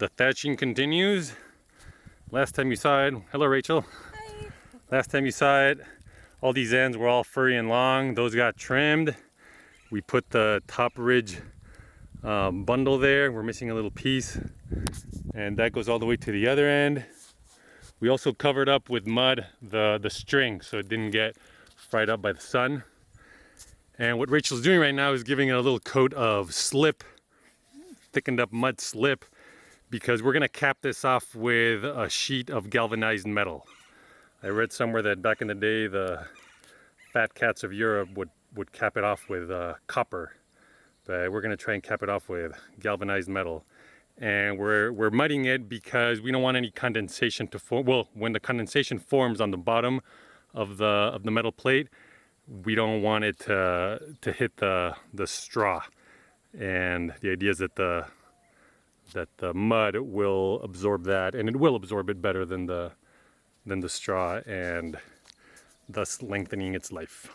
The thatching continues. Last time you saw it, hello Rachel. Hi. Last time you saw it, all these ends were all furry and long. Those got trimmed. We put the top ridge bundle there. We're missing a little piece, and that goes all the way to the other end. We also covered up with mud the string so it didn't get fried up by the sun. And what Rachel's doing right now is giving it a little coat of slip, thickened up mud slip, because we're gonna cap this off with a sheet of galvanized metal. I read somewhere that back in the day the fat cats of Europe would cap it off with copper, but we're gonna try and cap it off with galvanized metal. And we're mudding it because we don't want any condensation to form. Well, when the condensation forms on the bottom of the metal plate, we don't want it to hit the straw. And the idea is that the mud will absorb that, and it will absorb it better than the straw, and thus lengthening its life.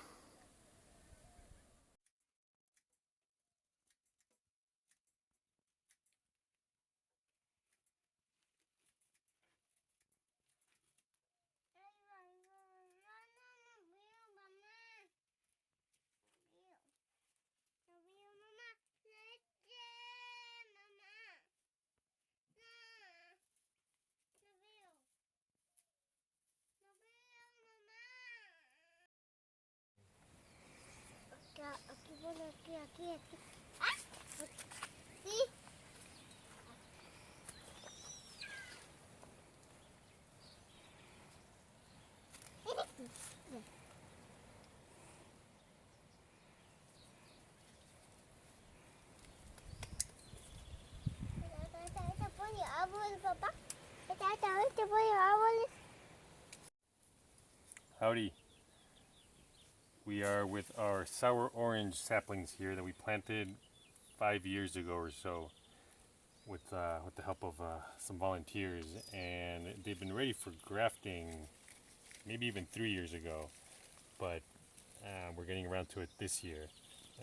Aquí. Sí. Esta pone árboles, papá. Esta pone árboles. Howdy. We are with our sour orange saplings here that we planted 5 years ago or so with the help of some volunteers, and they've been ready for grafting maybe even 3 years ago, but we're getting around to it this year.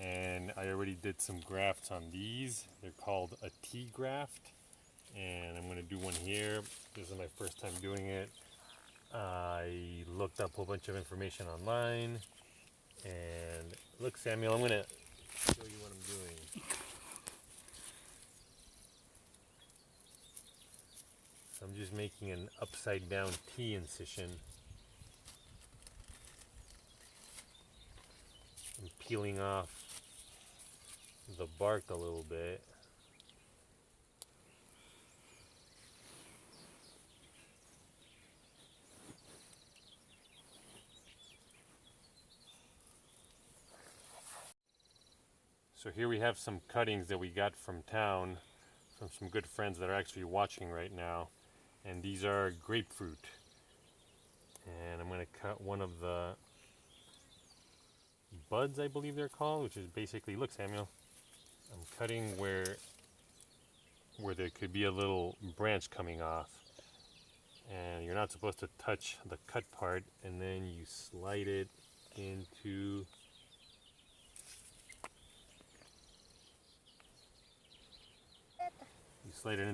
And I already did some grafts on these. They're called a T graft, and I'm going to do one here. This is my first time doing it. I looked up a whole bunch of information online, and look, Samuel, I'm going to show you what I'm doing. So I'm just making an upside down T incision. I'm peeling off the bark a little bit. So here we have some cuttings that we got from town, from some good friends that are actually watching right now. And these are grapefruit. And I'm going to cut one of the buds, I believe they're called, which is basically, look Samuel, I'm cutting where there could be a little branch coming off. And you're not supposed to touch the cut part, and then you slide it into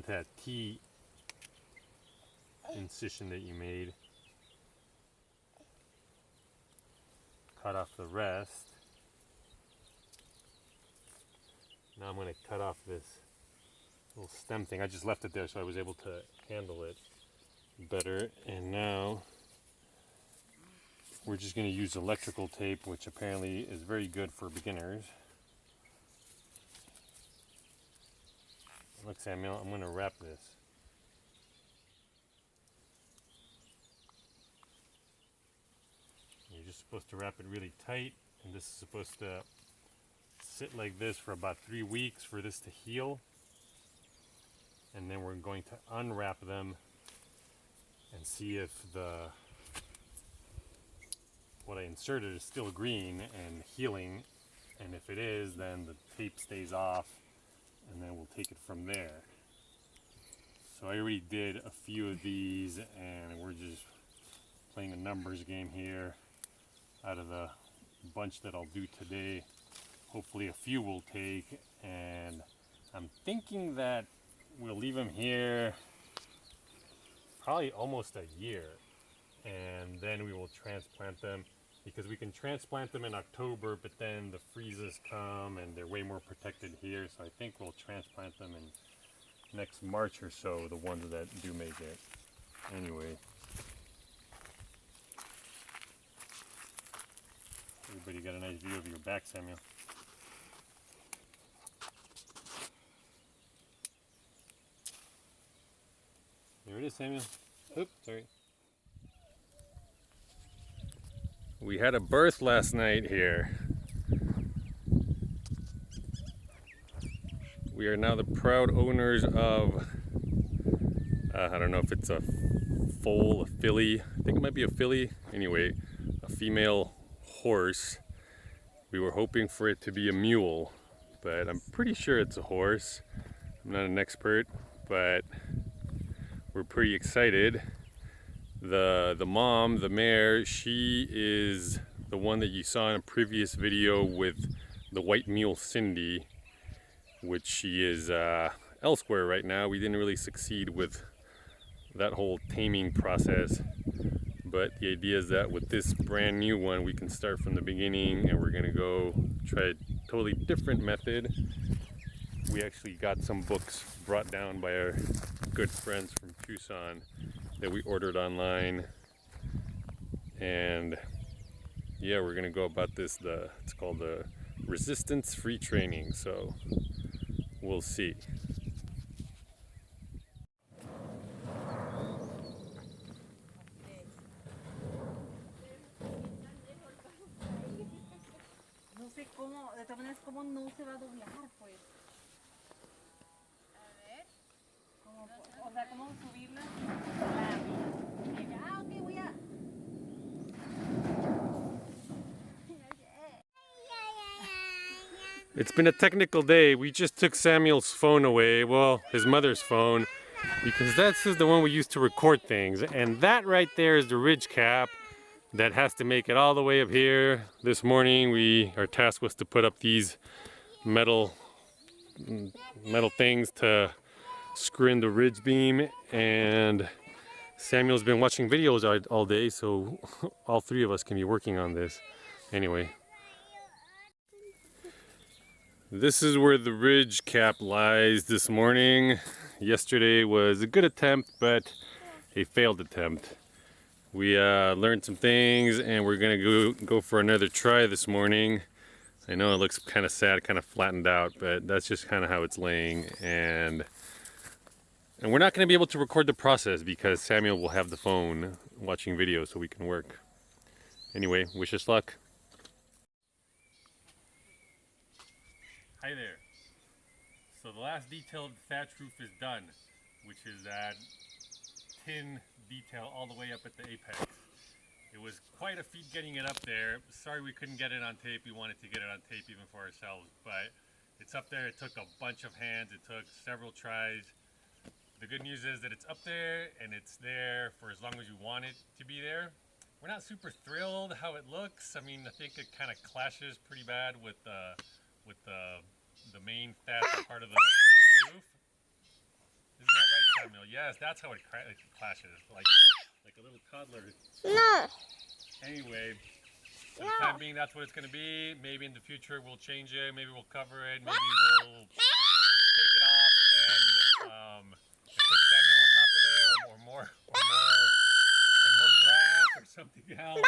that T incision that you made. Cut off the rest. Now I'm going to cut off this little stem thing. I just left it there so I was able to handle it better. And now we're just going to use electrical tape, which apparently is very good for beginners. Look, Samuel, I'm going to wrap this. You're just supposed to wrap it really tight, and this is supposed to sit like this for about 3 weeks for this to heal. And then we're going to unwrap them and see if what I inserted is still green and healing, and if it is, then the tape stays off, and then we'll take it from there. So I already did a few of these, and we're just playing a numbers game here. Out of the bunch that I'll do today, hopefully a few will take, and I'm thinking that we'll leave them here probably almost a year, and then we will transplant them, because we can transplant them in October, but then the freezes come and they're way more protected here. So I think we'll transplant them in next March or so, the ones that do make it. Anyway, everybody got a nice view of your back, Samuel. There it is, Samuel. Oops, sorry. We had a birth last night here. We are now the proud owners of, I don't know if it's a foal, a filly. I think it might be a filly. Anyway, a female horse. We were hoping for it to be a mule, but I'm pretty sure it's a horse. I'm not an expert, but we're pretty excited. The mom, the mare, she is the one that you saw in a previous video with the white mule Cindy, which she is elsewhere right now. We didn't really succeed with that whole taming process, but the idea is that with this brand new one we can start from the beginning, and we're gonna go try a totally different method. We actually got some books brought down by our good friends from Tucson that we ordered online, and yeah, we're gonna go about this. It's called the resistance free training, so we'll see. No sé cómo, de todas maneras, cómo no se va a doblar, pues. A ver. Cómo, o sea, cómo subirla. Ah, ok, voy a. It's been a technical day. We just took Samuel's phone away, well, his mother's phone, because that's the one we use to record things. And that right there is the ridge cap that has to make it all the way up here. This morning our task was to put up these metal things to screw in the ridge beam, and Samuel's been watching videos all day, so all three of us can be working on this. Anyway, this is where the ridge cap lies this morning. Yesterday was a good attempt, but a failed attempt. We learned some things, and we're gonna go for another try this morning. I know it looks kind of sad, kind of flattened out, but that's just kind of how it's laying. And we're not gonna be able to record the process because Samuel will have the phone watching videos so we can work. Anyway, wish us luck. Hi there. So the last detail of the thatch roof is done, which is that tin detail all the way up at the apex. It was quite a feat getting it up there. Sorry we couldn't get it on tape. We wanted to get it on tape even for ourselves, but it's up there. It took a bunch of hands. It took several tries. The good news is that it's up there and it's there for as long as you want it to be there. We're not super thrilled how it looks. I mean, I think it kind of clashes pretty bad with the main thatch part of the roof. Isn't that right, Samuel? Yes, that's how it clashes, like a little toddler. No. Anyway, for the time being, that's what it's going to be. Maybe in the future we'll change it. Maybe we'll cover it. Maybe we'll take it off and put Samuel on top of there, or more grass or something else.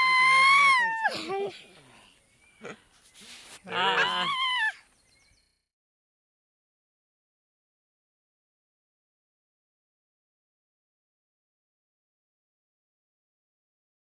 Anything else you want to say? There it is.